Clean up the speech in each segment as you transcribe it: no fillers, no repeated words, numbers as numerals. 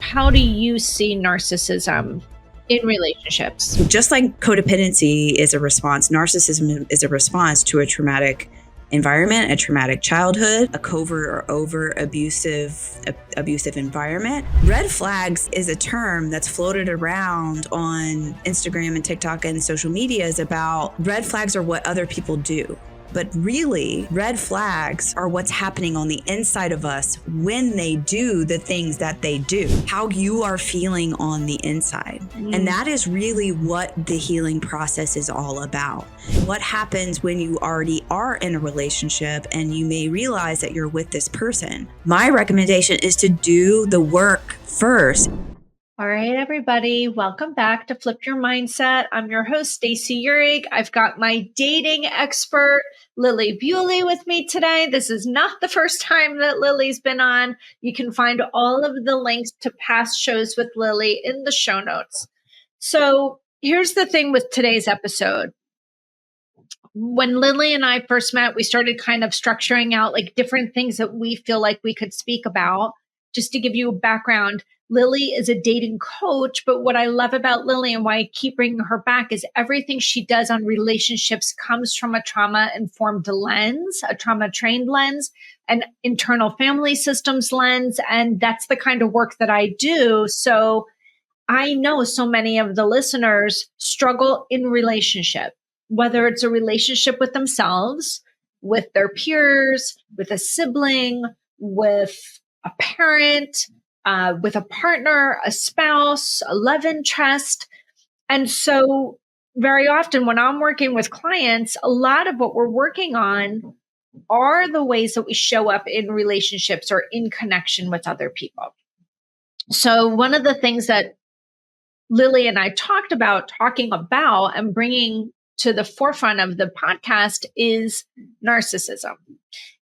how do you see narcissism in relationships? Just like codependency is a response, narcissism is a response to a traumatic environment, a traumatic childhood, a covert or over abusive environment. Red flags is a term that's floated around on Instagram and TikTok and social medias about red flags are what other people do. But really, red flags are what's happening on the inside of us when they do the things that they do, how you are feeling on the inside. And that is really what the healing process is all about. What happens when you already are in a relationship and you may realize that you're with this person? My recommendation is to do the work first. All right, everybody, welcome back to Flip Your Mindset. I'm your host, Stacey Uhrig. I've got my dating expert, Lilli Bewley, with me today. This is not the first time that Lilli's been on. You can find all of the links to past shows with Lilli in the show notes. So here's the thing with today's episode. When Lilli and I first met, we started kind of structuring out like different things that we feel like we could speak about. Just to give you a background, Lilli is a dating coach, but what I love about Lilli and why I keep bringing her back is everything she does on relationships comes from a trauma-informed lens, a trauma-trained lens, an internal family systems lens, and that's the kind of work that I do. So I know so many of the listeners struggle in relationship, whether it's a relationship with themselves, with their peers, with a sibling, with a parent, with a partner, a spouse, a love interest. And so very often when I'm working with clients, a lot of what we're working on are the ways that we show up in relationships or in connection with other people. So one of the things that Lilli and I talking about and bringing to the forefront of the podcast is narcissism.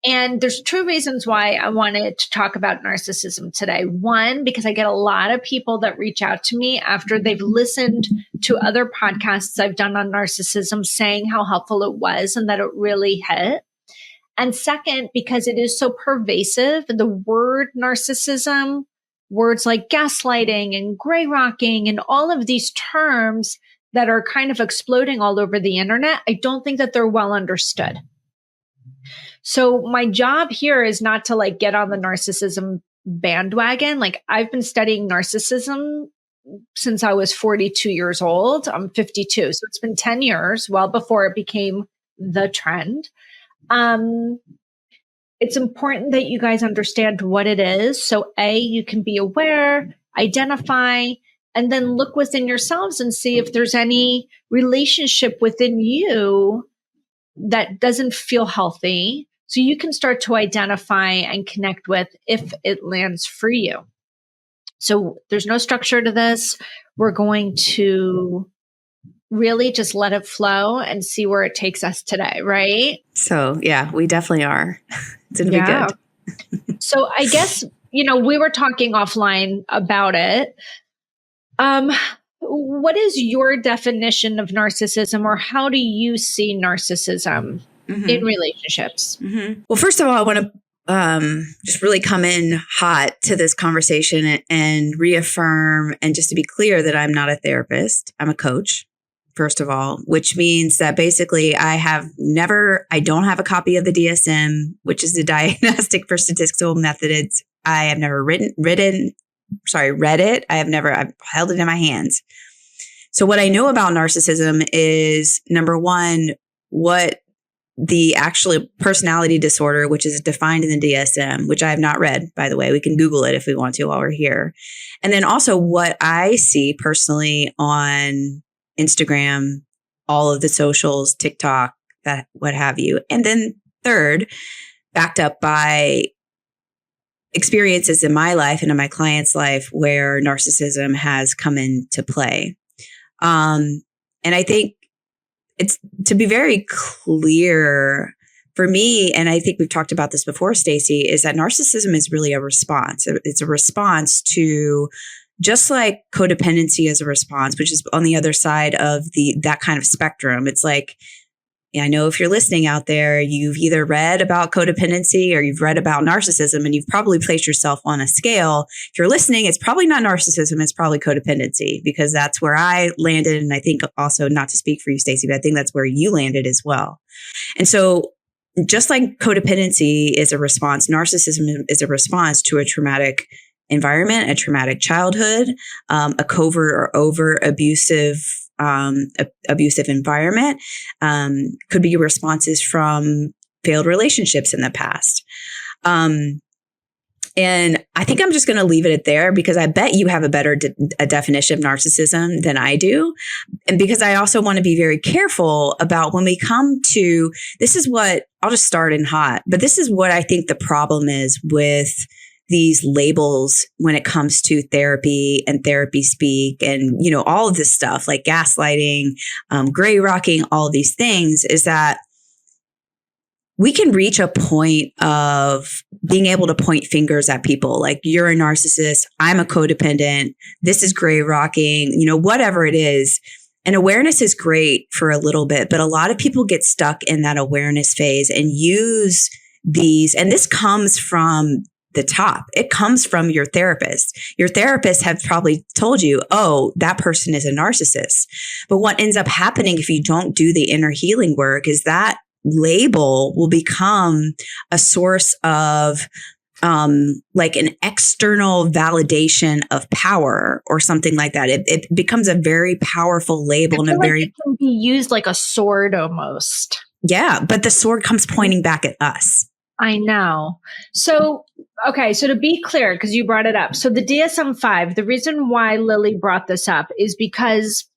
And there's two reasons why I wanted to talk about narcissism today. One, because I get a lot of people that reach out to me after they've listened to other podcasts I've done on narcissism saying how helpful it was and that it really hit. And second, because it is so pervasive, the word narcissism, words like gaslighting and gray rocking and all of these terms that are kind of exploding all over the internet, I don't think that they're well understood. So my job here is not to like get on the narcissism bandwagon. Like I've been studying narcissism since I was 42 years old. I'm 52. So it's been 10 years, well before it became the trend. It's important that you guys understand what it is. So A, you can be aware, identify, and then look within yourselves and see if there's any relationship within you that doesn't feel healthy. So you can start to identify and connect with if it lands for you. So there's no structure to this. We're going to really just let it flow and see where it takes us today, right? So yeah, we definitely are. It's going to be good. So I guess, we were talking offline about it. What is your definition of narcissism, or how do you see narcissism in relationships? Well, first of all, I want to just really come in hot to this conversation and reaffirm and just to be clear that I'm not a therapist. I'm a coach, first of all, which means that basically I don't have a copy of the DSM, which is the Diagnostic for Statistical Methods. I have never read it. I've held it in my hands. So what I know about narcissism is, number one, what the actual personality disorder, which is defined in the DSM, which I have not read, by the way. We can Google it if we want to while we're here. And then also what I see personally on Instagram, all of the socials, TikTok, that what have you. And then third, backed up by experiences in my life and in my client's life where narcissism has come into play. And I think it's to be very clear for me, and I think we've talked about this before, Stacey, is that narcissism is really a response. It's a response to, just like codependency is a response, which is on the other side of that kind of spectrum. It's like I know if you're listening out there, you've either read about codependency or you've read about narcissism, and you've probably placed yourself on a scale. If you're listening, it's probably not narcissism, it's probably codependency, because that's where I landed. And I think also, not to speak for you, Stacey, but I think that's where you landed as well. And so just like codependency is a response, narcissism is a response to a traumatic environment, a traumatic childhood, a covert or over abusive environment, could be responses from failed relationships in the past. And I think I'm just going to leave it at there, because I bet you have a better a definition of narcissism than I do. And because I also want to be very careful about when we come to, this is what, I'll just start in hot, but this is what I think the problem is with these labels when it comes to therapy and therapy speak and, all of this stuff like gaslighting, gray rocking, all of these things, is that we can reach a point of being able to point fingers at people like, you're a narcissist, I'm a codependent, this is gray rocking, whatever it is. And awareness is great for a little bit, but a lot of people get stuck in that awareness phase and use these, and this comes from the top. It comes from your therapist. Your therapist have probably told you, oh, that person is a narcissist. But what ends up happening if you don't do the inner healing work is that label will become a source of like an external validation of power or something like that. It becomes a very powerful label, and a very, it can be used like a sword almost. Yeah, but the sword comes pointing back at us. I know. So, okay. So to be clear, because you brought it up. So the DSM-5, the reason why Lilli brought this up is because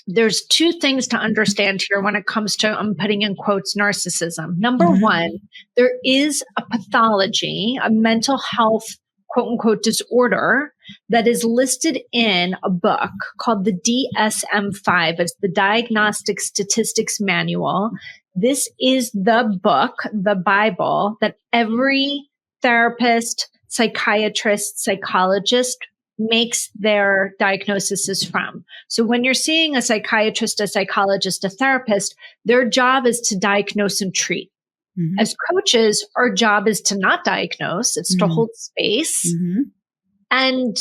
there's two things to understand here when it comes to, I'm putting in quotes, narcissism. Number one, there is a pathology, a mental health, quote unquote, disorder that is listed in a book called the DSM-5. It's the Diagnostic Statistics Manual. This is the book, the Bible, that every therapist, psychiatrist, psychologist makes their diagnoses from. So when you're seeing a psychiatrist, a psychologist, a therapist, their job is to diagnose and treat. As coaches, our job is to not diagnose, it's to hold space. And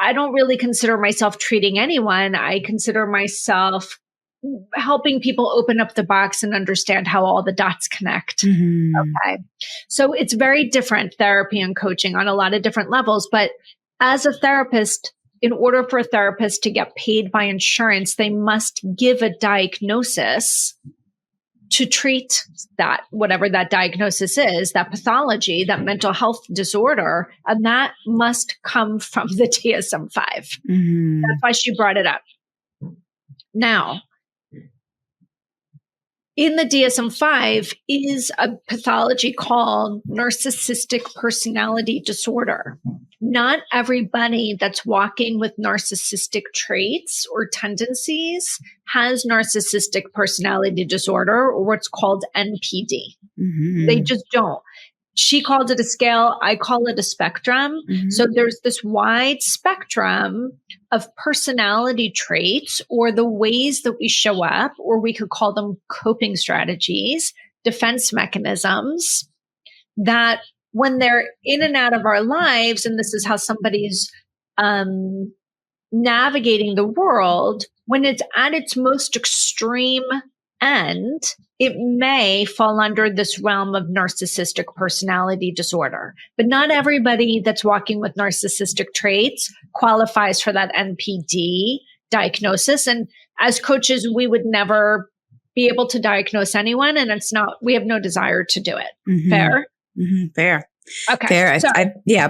I don't really consider myself treating anyone. I consider myself helping people open up the box and understand how all the dots connect. Okay. So it's very different, therapy and coaching, on a lot of different levels. But as a therapist, in order for a therapist to get paid by insurance, they must give a diagnosis to treat that, whatever that diagnosis is, that pathology, that mental health disorder. And that must come from the DSM-5. That's why she brought it up. Now, in the DSM-5 is a pathology called narcissistic personality disorder. Not everybody that's walking with narcissistic traits or tendencies has narcissistic personality disorder, or what's called NPD. They just don't. She called it a scale. I call it a spectrum. So there's this wide spectrum of personality traits, or the ways that we show up, or we could call them coping strategies, defense mechanisms, that when they're in and out of our lives, and this is how somebody's navigating the world, when it's at its most extreme end, it may fall under this realm of narcissistic personality disorder. But not everybody that's walking with narcissistic traits qualifies for that NPD diagnosis. And as coaches, we would never be able to diagnose anyone, and we have no desire to do it. Fair? Fair. Okay. Fair. So,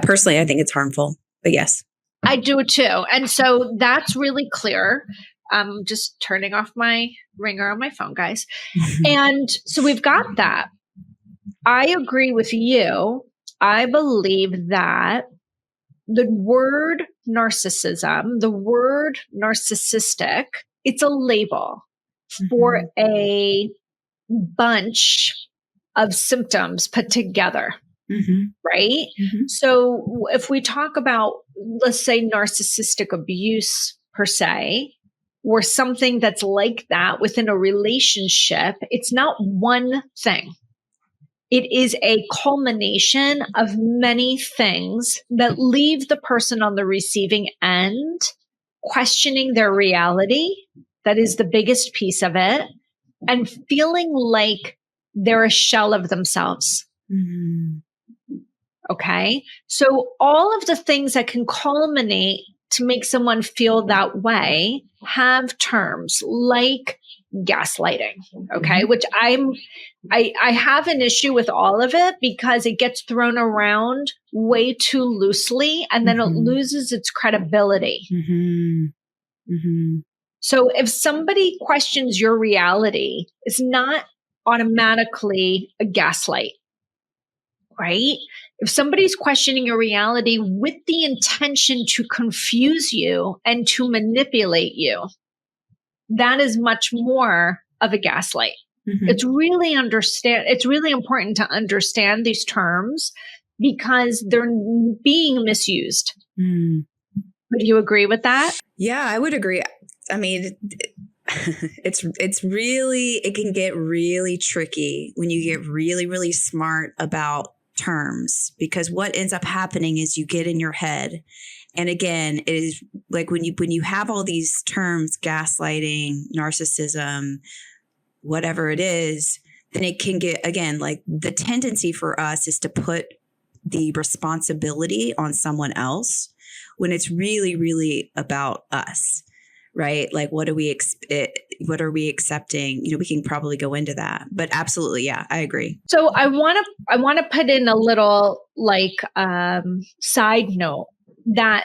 personally, I think it's harmful, but yes. I do too. And so that's really clear. I'm just turning off my ringer on my phone, guys. And so we've got that. I agree with you. I believe that the word narcissism, the word narcissistic, it's a label for a bunch of symptoms put together. Right? So if we talk about, let's say, narcissistic abuse per se, or something that's like that within a relationship, it's not one thing. It is a culmination of many things that leave the person on the receiving end questioning their reality. That is the biggest piece of it. And feeling like they're a shell of themselves. Mm-hmm. Okay. So all of the things that can culminate to make someone feel that way have terms like gaslighting. Okay. Which I have an issue with all of it because it gets thrown around way too loosely and then it loses its credibility. So if somebody questions your reality, it's not automatically a gaslight, right? If somebody's questioning your reality with the intention to confuse you and to manipulate you, that is much more of a gaslight. It's really important to understand these terms because they're being misused. Would you agree with that? Yeah, I would agree. I mean, it can get really tricky when you get really, really smart about terms, because what ends up happening is you get in your head. And again, it is like when you have all these terms, gaslighting, narcissism, whatever it is, then it can get, again, like the tendency for us is to put the responsibility on someone else when it's really, really about us, right? Like, what are we accepting? We can probably go into that, but absolutely. Yeah, I agree. So I want to put in a little side note that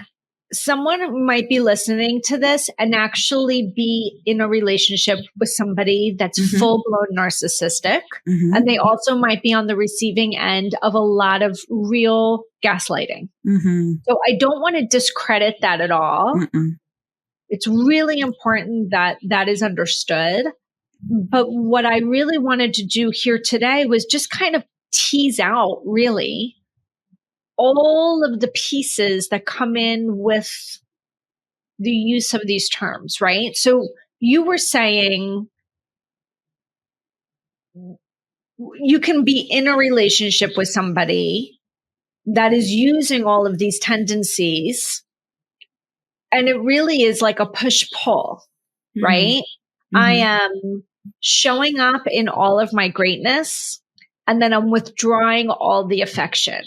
someone might be listening to this and actually be in a relationship with somebody that's full-blown narcissistic. And they also might be on the receiving end of a lot of real gaslighting. So I don't want to discredit that at all. It's really important that that is understood. But what I really wanted to do here today was just kind of tease out really all of the pieces that come in with the use of these terms, right? So you were saying you can be in a relationship with somebody that is using all of these tendencies, and it really is like a push-pull, right? I am showing up in all of my greatness, and then I'm withdrawing all the affection.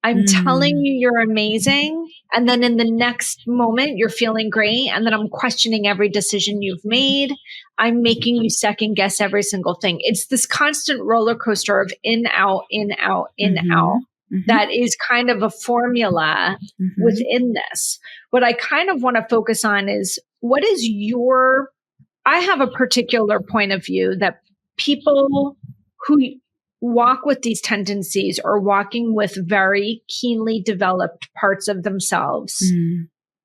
I'm telling you you're amazing. And then in the next moment, you're feeling great. And then I'm questioning every decision you've made. I'm making you second guess every single thing. It's this constant roller coaster of in, out, in, out, in, out. That is kind of a formula within this. What I kind of want to focus on is what is I have a particular point of view that people who walk with these tendencies are walking with very keenly developed parts of themselves,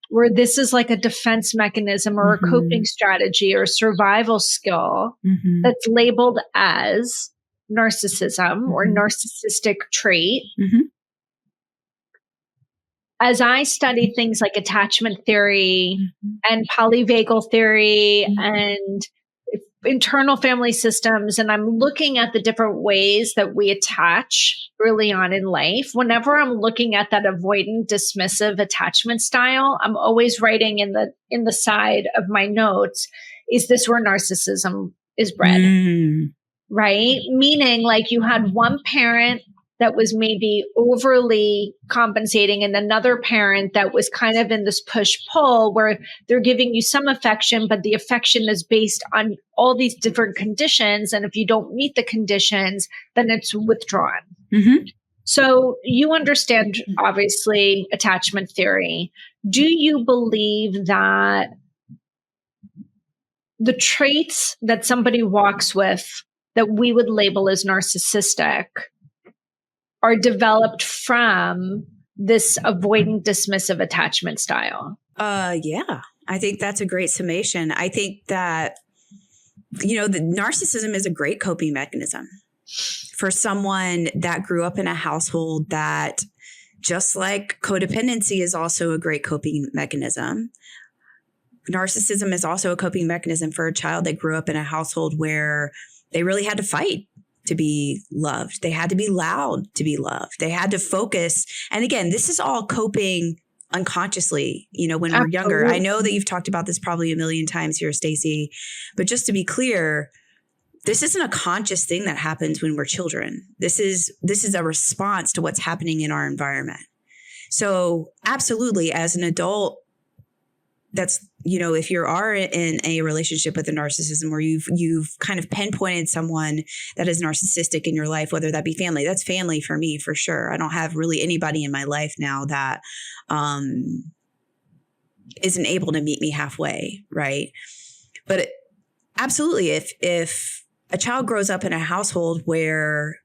where this is like a defense mechanism or a coping strategy or survival skill that's labeled as narcissism or narcissistic trait. As I study things like attachment theory and polyvagal theory and internal family systems, and I'm looking at the different ways that we attach early on in life, whenever I'm looking at that avoidant, dismissive attachment style, I'm always writing in the side of my notes, is this where narcissism is bred? Right? Meaning like you had one parent that was maybe overly compensating and another parent that was kind of in this push-pull where they're giving you some affection, but the affection is based on all these different conditions. And if you don't meet the conditions, then it's withdrawn. So you understand, obviously, attachment theory. Do you believe that the traits that somebody walks with that we would label as narcissistic are developed from this avoidant, dismissive attachment style? Yeah, I think that's a great summation. I think that, the narcissism is a great coping mechanism for someone that grew up in a household that, just like codependency is also a great coping mechanism. narcissism is also a coping mechanism for a child that grew up in a household where they really had to fight to be loved. They had to be loud to be loved. They had to focus. And again, this is all coping unconsciously, when we're younger. I know that you've talked about this probably a million times here, Stacey, but just to be clear, this isn't a conscious thing that happens when we're children. This is a response to what's happening in our environment. So absolutely, as an adult, that's, if you are in a relationship with a narcissism where you've kind of pinpointed someone that is narcissistic in your life, whether that be family, that's family for me, for sure. I don't have really anybody in my life now that isn't able to meet me halfway. Right. But absolutely, if a child grows up in a household where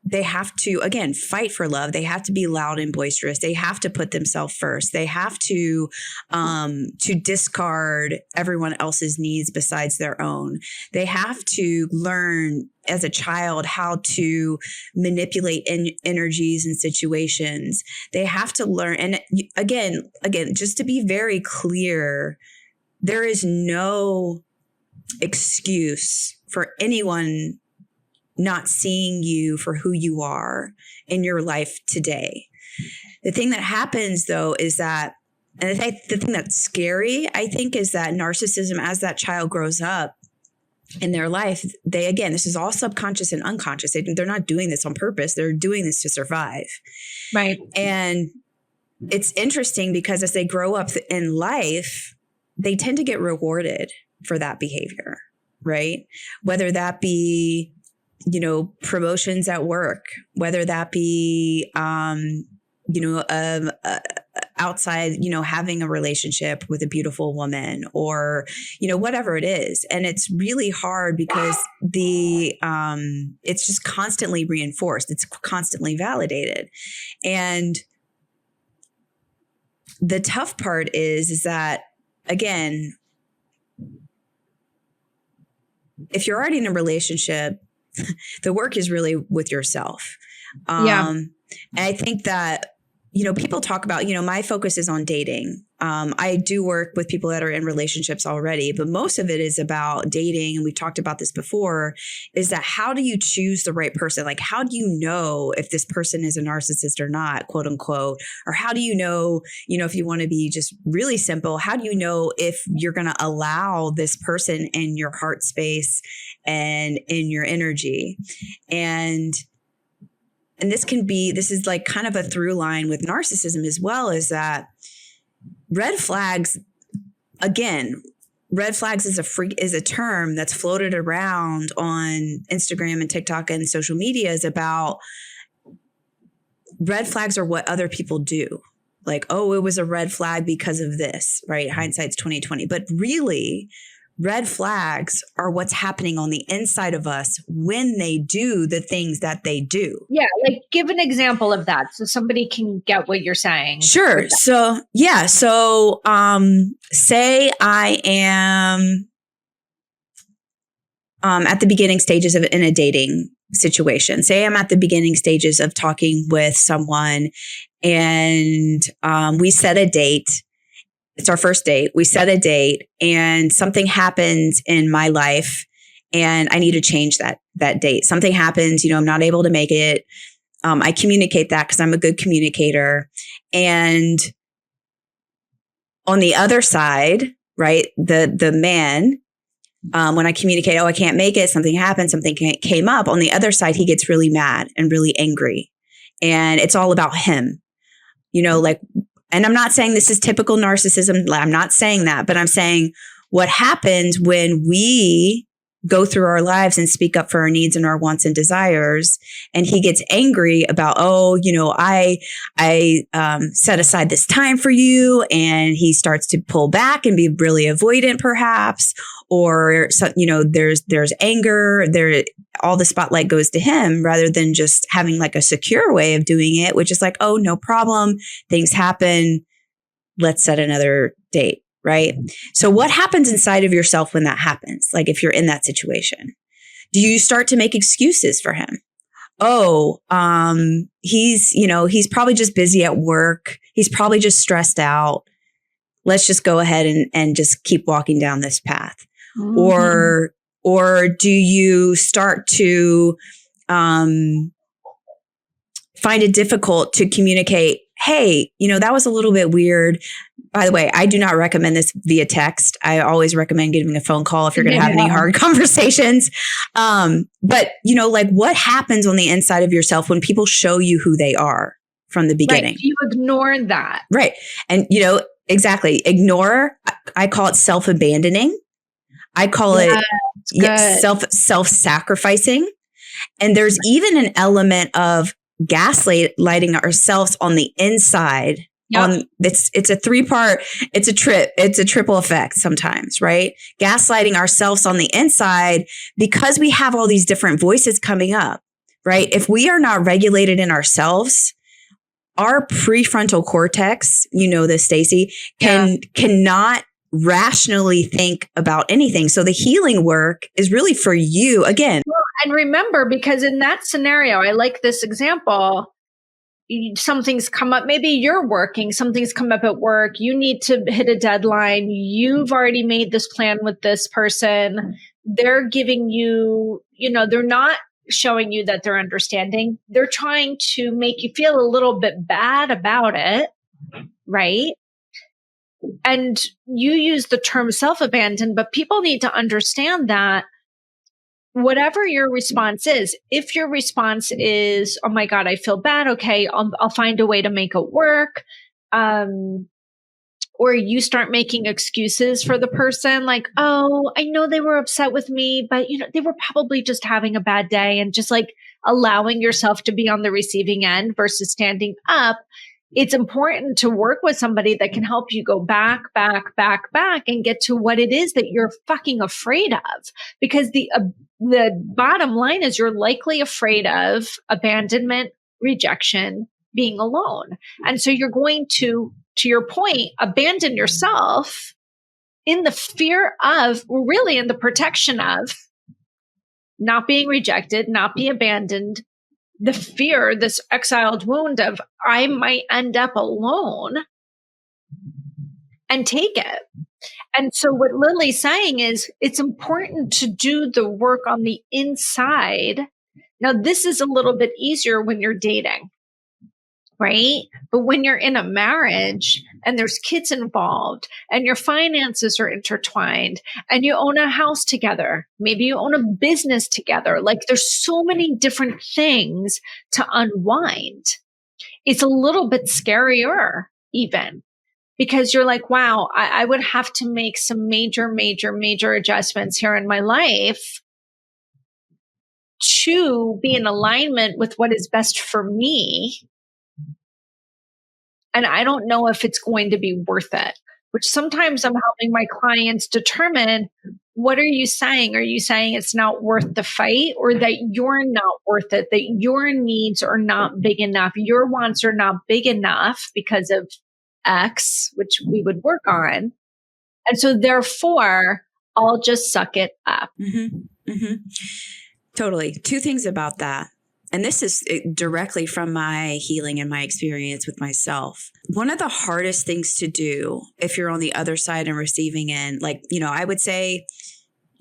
they have to, again, fight for love. They have to be loud and boisterous. They have to put themselves first. They have to discard everyone else's needs besides their own. They have to learn as a child how to manipulate energies and situations. They have to learn. And again, just to be very clear, there is no excuse for anyone not seeing you for who you are in your life today. The thing that happens though is that, and the thing that's scary, I think, is that narcissism, as that child grows up in their life, this is all subconscious and unconscious. They're not doing this on purpose. They're doing this to survive. Right. And it's interesting because as they grow up in life, they tend to get rewarded for that behavior, right? Whether that be promotions at work, whether that be, outside, having a relationship with a beautiful woman or, whatever it is. And it's really hard because it's just constantly reinforced. It's constantly validated. And the tough part is that, again, if you're already in a relationship, the work is really with yourself. And I think that, people talk about, my focus is on dating. I do work with people that are in relationships already, but most of it is about dating. And we've talked about this before, is that how do you choose the right person? Like, how do you know if this person is a narcissist or not, quote unquote? Or how do you know, if you want to be just really simple, how do you know if you're going to allow this person in your heart space and in your energy? And this is like kind of a through line with narcissism as well, is that red flags, again, red flags is a term that's floated around on Instagram and TikTok and social media, is about red flags are what other people do. Like, oh, it was a red flag because of this, right? Hindsight's 2020. But really, red flags are what's happening on the inside of us when they do the things that they do. Yeah. Like, give an example of that so somebody can get what you're saying. Sure. So, say I am at the beginning stages in a dating situation. Say I'm at the beginning stages of talking with someone and we set a date. It's our first date. We set a date and something happens in my life and I need to change that date. Something happens, I'm not able to make it. I communicate that because I'm a good communicator. And on the other side, right, the man, when I communicate, I can't make it, something happened, something came up. On the other side, he gets really mad and really angry. And it's all about him, and I'm not saying this is typical narcissism. I'm not saying that, but I'm saying what happens when we go through our lives and speak up for our needs and our wants and desires. And he gets angry about, I set aside this time for you. And he starts to pull back and be really avoidant perhaps, or, there's anger there. All the spotlight goes to him rather than just having like a secure way of doing it, which is like, oh, no problem. Things happen. Let's set another date. Right. So what happens inside of yourself when that happens? Like if you're in that situation, do you start to make excuses for him? Oh, he's probably just busy at work. He's probably just stressed out. let's just go ahead and just keep walking down this path. Mm-hmm. Or do you start to find it difficult to communicate, hey, that was a little bit weird. By the way, I do not recommend this via text. I always recommend giving a phone call if you're going to have any hard conversations. But like what happens on the inside of yourself when people show you who they are from the beginning? Right. You ignore that. Right. And exactly. Ignore. I call it self-abandoning. I call it self-sacrificing. And there's even an element of gaslighting ourselves on the inside. Yep. It's a three-part, it's a triple effect sometimes, right? Gaslighting ourselves on the inside because we have all these different voices coming up, right? If we are not regulated in ourselves, our prefrontal cortex, this, Stacey, cannot rationally think about anything. So the healing work is really for you again. Well, and remember, because in that scenario, I like this example. Something's come up. Maybe you're working. Something's come up at work. You need to hit a deadline. You've already made this plan with this person. They're giving you, they're not showing you that they're understanding. They're trying to make you feel a little bit bad about it, right? And you use the term self-abandon, but people need to understand that whatever your response is, if your response is, oh my God, I feel bad. Okay, I'll find a way to make it work. Or you start making excuses for the person like, oh, I know they were upset with me, but they were probably just having a bad day, and just like allowing yourself to be on the receiving end versus standing up. It's important to work with somebody that can help you go back and get to what it is that you're fucking afraid of. Because the bottom line is you're likely afraid of abandonment, rejection, being alone. And so you're going to your point, abandon yourself in the fear of, really in the protection of not being rejected, not be abandoned. The fear, this exiled wound of I might end up alone, and take it. And so what Lilli's saying is it's important to do the work on the inside. Now, this is a little bit easier when you're dating, right? But when you're in a marriage and there's kids involved and your finances are intertwined and you own a house together, maybe you own a business together, like there's so many different things to unwind. It's a little bit scarier even, because you're like, wow, I would have to make some major adjustments here in my life to be in alignment with what is best for me. And I don't know if it's going to be worth it, which sometimes I'm helping my clients determine, what are you saying? Are you saying it's not worth the fight, or that you're not worth it, that your needs are not big enough, your wants are not big enough because of X, which we would work on. And so therefore, I'll just suck it up. Mm-hmm. Mm-hmm. Totally. Two things about that. And this is directly from my healing and my experience with myself. One of the hardest things to do if you're on the other side and receiving end, like, I would say,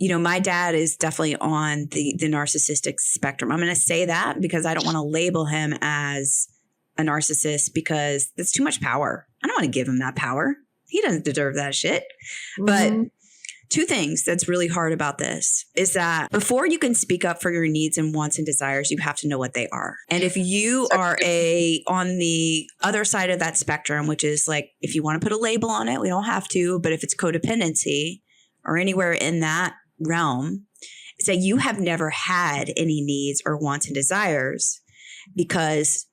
my dad is definitely on the narcissistic spectrum. I'm going to say that because I don't want to label him as a narcissist, because that's too much power. I don't want to give him that power. He doesn't deserve that shit. Mm-hmm. But two things that's really hard about this is that before you can speak up for your needs and wants and desires, you have to know what they are. And if you are on the other side of that spectrum, which is like, if you want to put a label on it, we don't have to, but if it's codependency or anywhere in that realm, say you have never had any needs or wants and desires, because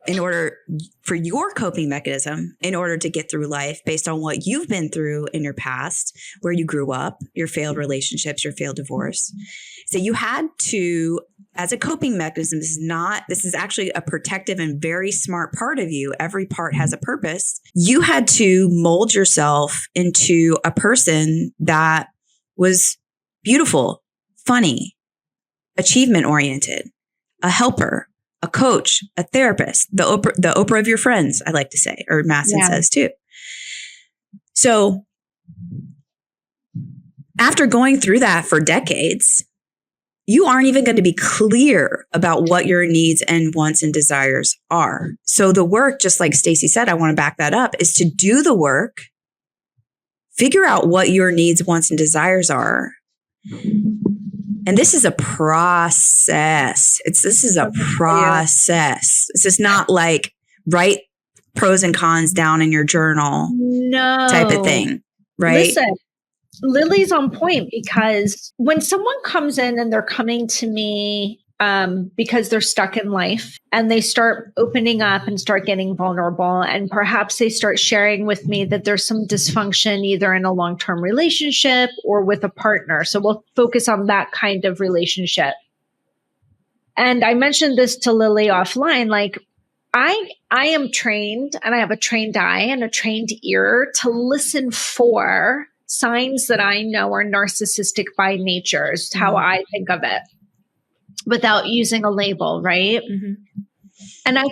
in order for your coping mechanism, in order to get through life based on what you've been through in your past, where you grew up, your failed relationships, your failed divorce. So you had to, as a coping mechanism, this is actually a protective and very smart part of you. Every part has a purpose. You had to mold yourself into a person that was beautiful, funny, achievement oriented, a helper, a coach, a therapist, the Oprah of your friends, I like to say, or Masson says too. So after going through that for decades, you aren't even going to be clear about what your needs and wants and desires are. So the work, just like Stacey said, I want to back that up, is to do the work, figure out what your needs, wants, and desires are. And this is a process. This is a process. This is not like write pros and cons down in your journal type of thing, right? Listen, Lilli's on point, because when someone comes in and they're coming to me because they're stuck in life and they start opening up and start getting vulnerable, and perhaps they start sharing with me that there's some dysfunction either in a long-term relationship or with a partner. So we'll focus on that kind of relationship. And I mentioned this to Lilli offline, like I am trained, and I have a trained eye and a trained ear to listen for signs that I know are narcissistic by nature, is how I think of it, without using a label, right? Mm-hmm. And I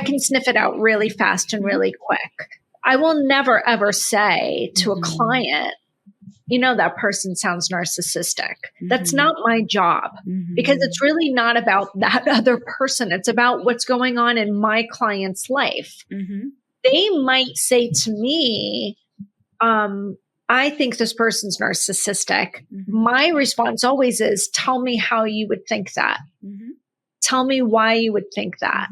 can sniff it out really fast and really quick. I will never ever say to a client, you know, that person sounds narcissistic. That's not my job, because it's really not about that other person. It's about what's going on in my client's life. They might say to me, I think this person's narcissistic. My response always is, tell me how you would think that. Tell me why you would think that.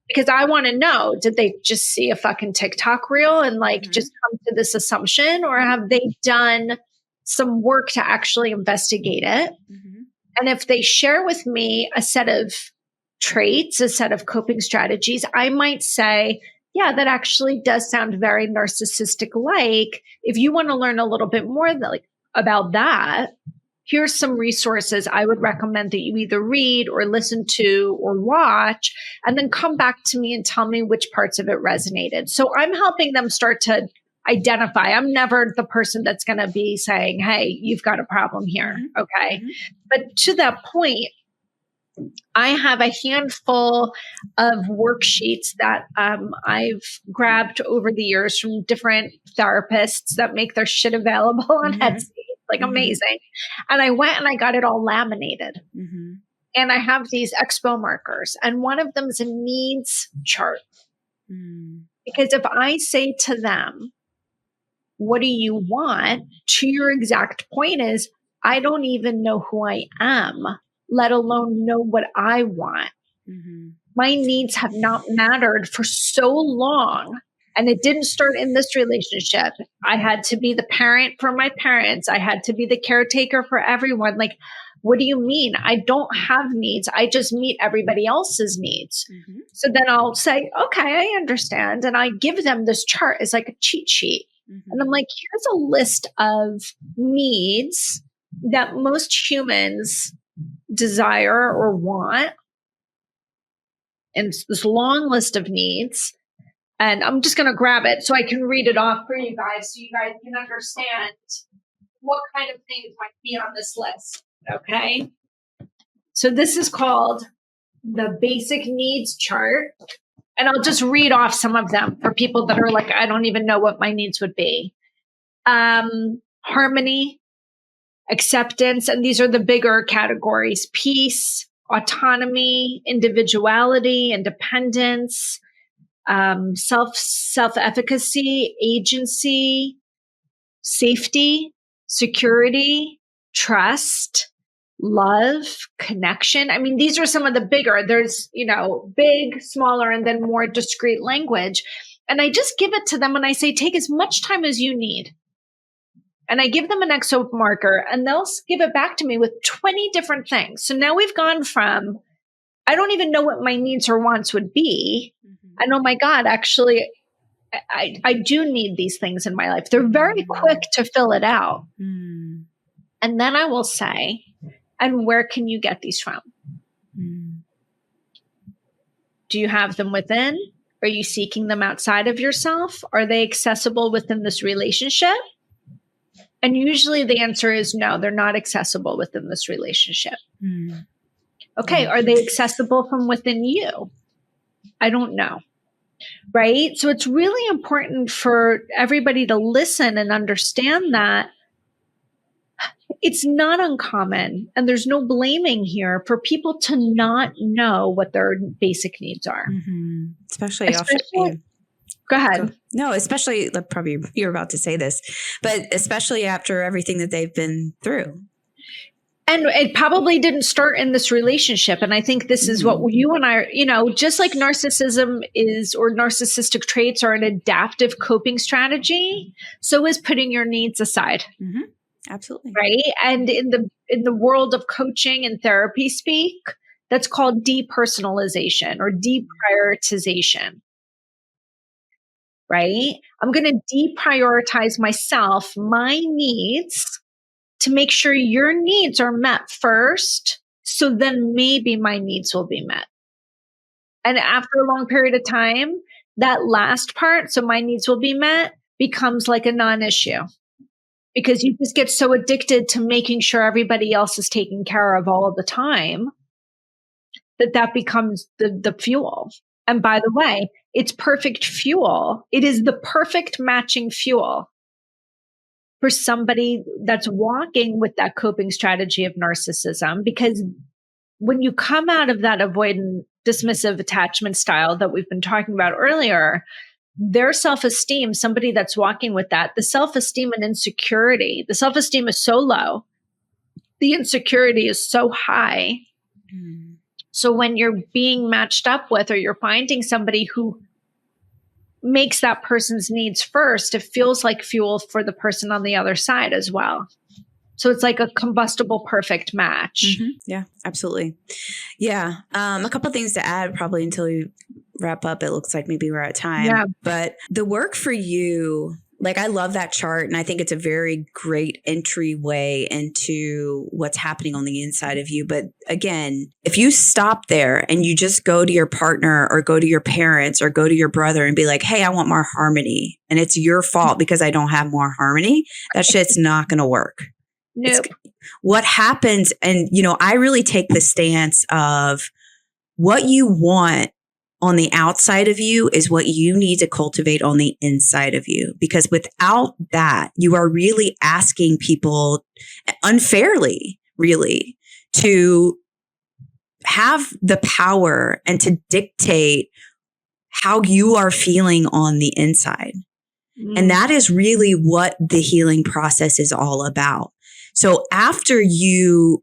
Because I want to know, did they just see a fucking TikTok reel and like just come to this assumption, or have they done some work to actually investigate it? And if they share with me a set of traits, a set of coping strategies, I might say, yeah, that actually does sound very narcissistic-like. If you want to learn a little bit more about that, here's some resources I would recommend that you either read or listen to or watch, and then come back to me and tell me which parts of it resonated. So I'm helping them start to identify. I'm never the person that's going to be saying, hey, you've got a problem here. Okay. But to that point, I have a handful of worksheets that I've grabbed over the years from different therapists that make their shit available on Etsy. Like amazing. And I went and I got it all laminated. And I have these expo markers, and one of them is a needs chart. Because if I say to them, what do you want? To your exact point is, I don't even know who I am, let alone know what I want. My needs have not mattered for so long. And it didn't start in this relationship. I had to be the parent for my parents. I had to be the caretaker for everyone. Like, what do you mean? I don't have needs. I just meet everybody else's needs. So then I'll say, okay, I understand. And I give them this chart as like a cheat sheet. And I'm like, here's a list of needs that most humans desire or want. And it's this long list of needs. And I'm just going to grab it so I can read it off for you guys, so you guys can understand what kind of things might be on this list. Okay. So this is called the basic needs chart. And I'll just read off some of them for people that are like, I don't even know what my needs would be. Harmony, acceptance, and these are the bigger categories: peace, autonomy, individuality, independence, self-efficacy, agency, safety, security, trust, love, connection. I mean, these are some of the bigger. There's, big, smaller, and then more discrete language. And I just give it to them and I say, take as much time as you need. And I give them an exo marker, and they'll give it back to me with 20 different things. So now we've gone from, I don't even know what my needs or wants would be. And oh my God, actually, I do need these things in my life. They're very quick to fill it out. And then I will say, and where can you get these from? Do you have them within? Are you seeking them outside of yourself? Are they accessible within this relationship? And usually the answer is no, they're not accessible within this relationship. Okay, are they accessible from within you? I don't know. right? So it's really important for everybody to listen and understand that it's not uncommon, and there's no blaming here for people to not know what their basic needs are. Mm-hmm. Especially go ahead. No, especially, probably you're about to say this, but especially after everything that they've been through. And it probably didn't start in this relationship. And I think this is what you and I, just like narcissism is, or narcissistic traits are an adaptive coping strategy, so is putting your needs aside. Mm-hmm. Absolutely. Right. And in the world of coaching and therapy speak, that's called depersonalization or deprioritization. Right. I'm going to deprioritize myself, my needs, to make sure your needs are met first. So then maybe my needs will be met. And after a long period of time, that last part, so my needs will be met, becomes like a non-issue. Because you just get so addicted to making sure everybody else is taken care of all of the time that becomes the fuel. And by the way, it's perfect fuel. It is the perfect matching fuel for somebody that's walking with that coping strategy of narcissism. Because when you come out of that avoidant, dismissive attachment style that we've been talking about earlier, their self-esteem, somebody that's walking with that, the self-esteem and insecurity, the self-esteem is so low, the insecurity is so high. Mm. So when you're being matched up with, or you're finding somebody who makes that person's needs first, it feels like fuel for the person on the other side as well. So it's like a combustible perfect match. Mm-hmm. Yeah, absolutely. Yeah. A couple of things to add probably until we wrap up. It looks like maybe we're at time. Yeah. But the work for you, I love that chart, and I think it's a very great entryway into what's happening on the inside of you. But again, if you stop there and you just go to your partner or go to your parents or go to your brother and be like, hey, I want more harmony, and it's your fault because I don't have more harmony, that shit's not going to work. Nope. What happens, and I really take the stance of what you want on the outside of you is what you need to cultivate on the inside of you. Because without that, you are really asking people unfairly, really, to have the power and to dictate how you are feeling on the inside. And that is really what the healing process is all about. So after you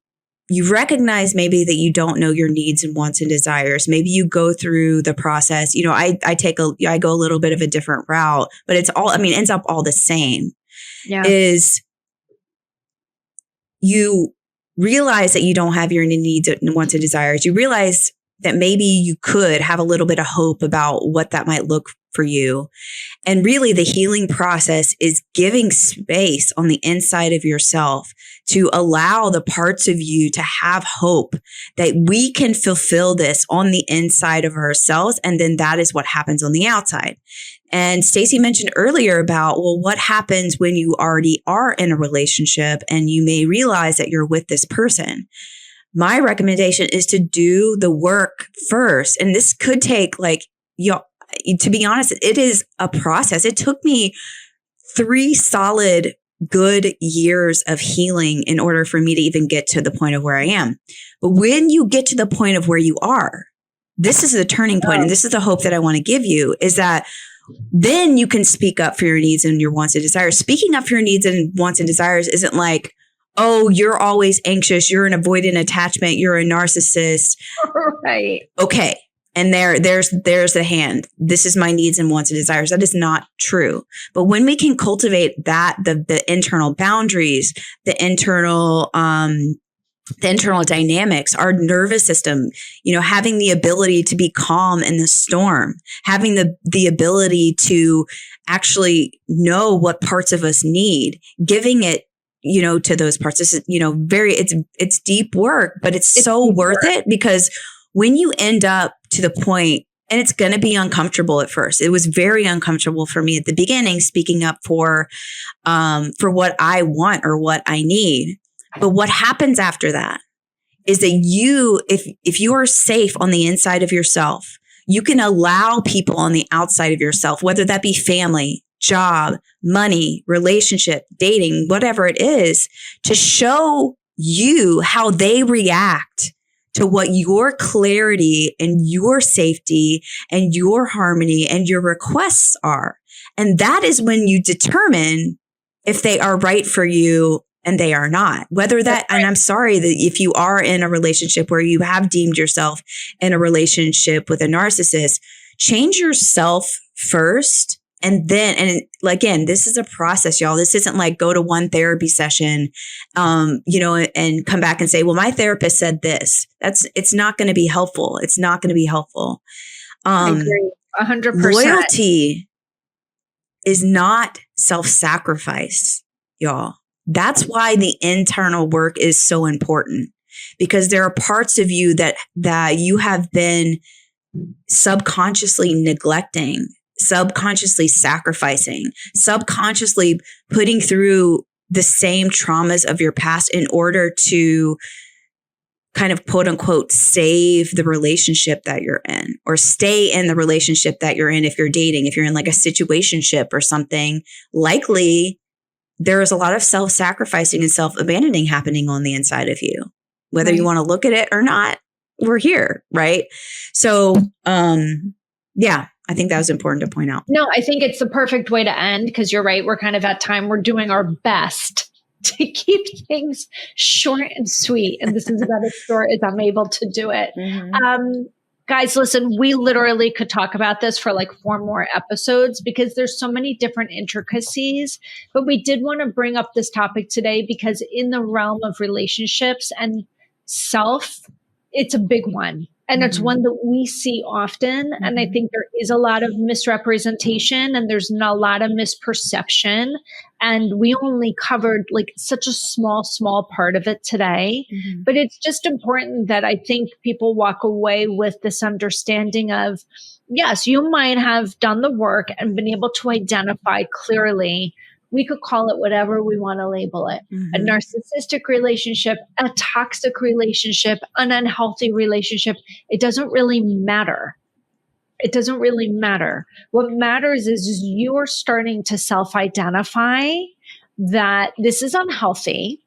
recognize maybe that you don't know your needs and wants and desires, maybe you go through the process. I go a little bit of a different route, but it's all, ends up all the same. Yeah. Is you realize that you don't have your needs and wants and desires. You realize that maybe you could have a little bit of hope about what that might look for you. And really the healing process is giving space on the inside of yourself to allow the parts of you to have hope that we can fulfill this on the inside of ourselves. And then that is what happens on the outside. And Stacey mentioned earlier about, well, what happens when you already are in a relationship and you may realize that you're with this person? My recommendation is to do the work first. And this could take to be honest, it is a process. It took me 3 solid good years of healing in order for me to even get to the point of where I am. But when you get to the point of where you are, this is the turning point. And this is the hope that I want to give you, is that then you can speak up for your needs and your wants and desires. Speaking up for your needs and wants and desires isn't like, oh, you're always anxious, you're an avoidant attachment, you're a narcissist. Right. Okay. And there's the hand. This is my needs and wants and desires. That is not true. But when we can cultivate that, the internal boundaries, the internal dynamics, our nervous system, having the ability to be calm in the storm, having the ability to actually know what parts of us need, giving it, to those parts. This is, it's deep work, but it's so worth it, because when you end up to the point, and it's going to be uncomfortable at first. It was very uncomfortable for me at the beginning, speaking up for what I want or what I need. But what happens after that is that if you are safe on the inside of yourself, You can allow people on the outside of yourself, whether that be family, job, money, relationship, dating, whatever it is, to show you how they react to what your clarity and your safety and your harmony and your requests are. And that is when you determine if they are right for you and they are not. Whether that, and I'm sorry that if you are in a relationship where you have deemed yourself in a relationship with a narcissist, change yourself first. And then, and again, this is a process, y'all. This isn't like go to one therapy session, and come back and say, well, my therapist said this. It's not going to be helpful. It's not going to be helpful. I agree. 100%. Loyalty is not self-sacrifice, y'all. That's why the internal work is so important, because there are parts of you that you have been subconsciously neglecting, subconsciously sacrificing, subconsciously putting through the same traumas of your past in order to kind of quote unquote save the relationship that you're in, or stay in the relationship that you're in. If you're dating, if you're in like a situationship or something, likely there is a lot of self-sacrificing and self-abandoning happening on the inside of you, whether you want to look at it or not. We're here, right? So, yeah, I think that was important to point out. No, I think it's the perfect way to end, because you're right. We're kind of at time. We're doing our best to keep things short and sweet. And this is about as short as I'm able to do it. Mm-hmm. Guys, listen, we literally could talk about this for like 4 more episodes, because there's so many different intricacies. But we did want to bring up this topic today because in the realm of relationships and self, it's a big one. And it's one that we see often. And I think there is a lot of misrepresentation and there's a lot of misperception. And we only covered like such a small part of it today. But it's just important that I think people walk away with this understanding of, yes, you might have done the work and been able to identify clearly. We could call it whatever we want to label it. A narcissistic relationship, a toxic relationship, an unhealthy relationship. It doesn't really matter. It doesn't really matter. What matters is you're starting to self-identify that this is unhealthy,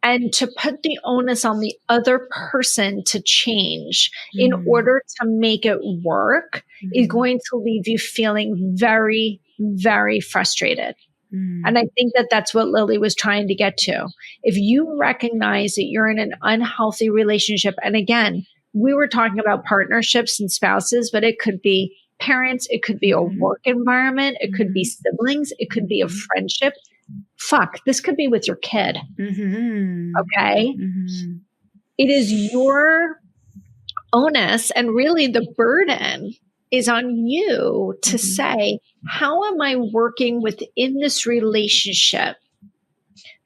and to put the onus on the other person to change in order to make it work is going to leave you feeling very, very frustrated. And I think that that's what Lilli was trying to get to. If you recognize that you're in an unhealthy relationship, and again, we were talking about partnerships and spouses, but it could be parents, it could be a work environment, it could be siblings, it could be a friendship. Fuck, this could be with your kid. Okay? It is your onus, and really the burden is on you to say, how am I working within this relationship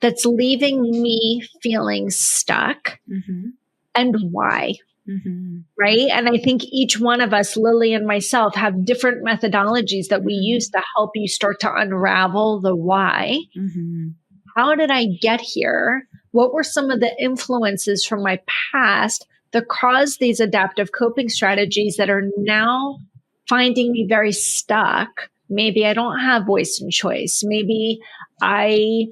that's leaving me feeling stuck, and why? Right? And I think each one of us, Lilli and myself, have different methodologies that we use to help you start to unravel the why. How did I get here? What were some of the influences from my past that caused these adaptive coping strategies that are now finding me very stuck? Maybe I don't have voice and choice. Maybe I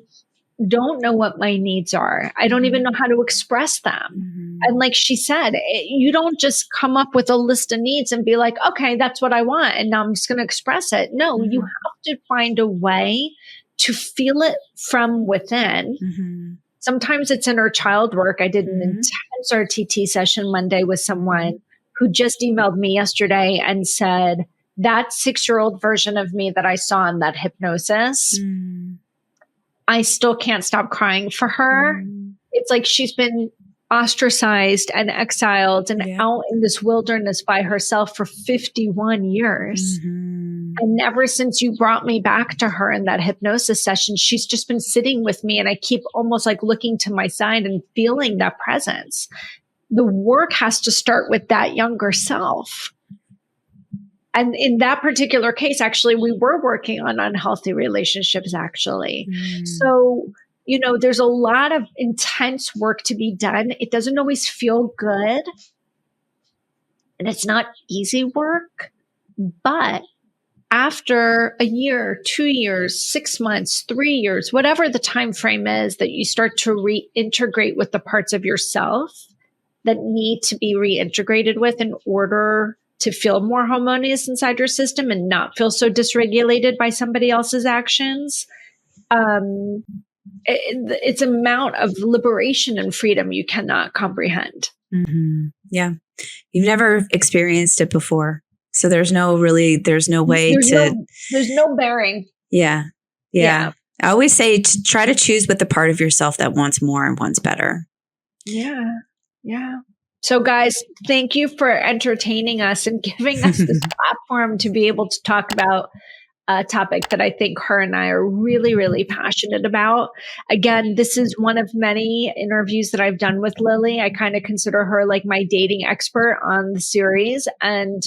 don't know what my needs are. I don't even know how to express them. And like she said, you don't just come up with a list of needs and be like, okay, that's what I want, and now I'm just going to express it. No, you have to find a way to feel it from within. Sometimes it's inner child work. I did an intense RTT session Monday with someone who just emailed me yesterday and said, that 6-year-old version of me that I saw in that hypnosis, I still can't stop crying for her. It's like she's been ostracized and exiled and out in this wilderness by herself for 51 years. And ever since you brought me back to her in that hypnosis session, she's just been sitting with me, and I keep almost like looking to my side and feeling that presence. The work has to start with that younger self. And in that particular case, actually, we were working on unhealthy relationships, actually. So, you know, there's a lot of intense work to be done. It doesn't always feel good. And it's not easy work, but after a year, 2 years, 6 months, 3 years, whatever the time frame is that you start to reintegrate with the parts of yourself that need to be reintegrated with in order to feel more harmonious inside your system and not feel so dysregulated by somebody else's actions, it's amount of liberation and freedom you cannot comprehend. Mm-hmm. Yeah. You've never experienced it before. So there's no way there's no bearing. Yeah. I always say to try to choose with the part of yourself that wants more and wants better. Yeah. So guys, thank you for entertaining us and giving us this platform to be able to talk about a topic that I think her and I are really, really passionate about. Again, this is one of many interviews that I've done with Lilli. I kind of consider her like my dating expert on the series, and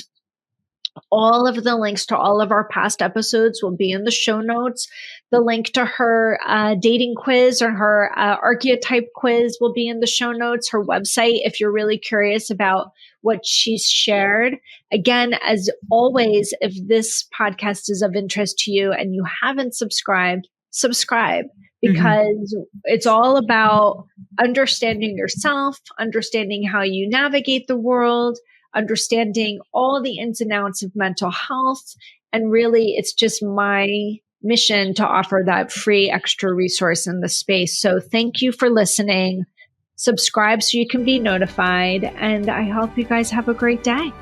all of the links to all of our past episodes will be in the show notes. The link to her dating quiz or her archetype quiz will be in the show notes. Her website, if you're really curious about what she's shared. Again, as always, if this podcast is of interest to you and you haven't subscribed, subscribe, because it's all about understanding yourself, understanding how you navigate the world, understanding all the ins and outs of mental health. And really, it's just my mission to offer that free extra resource in the space. So thank you for listening. Subscribe so you can be notified. And I hope you guys have a great day.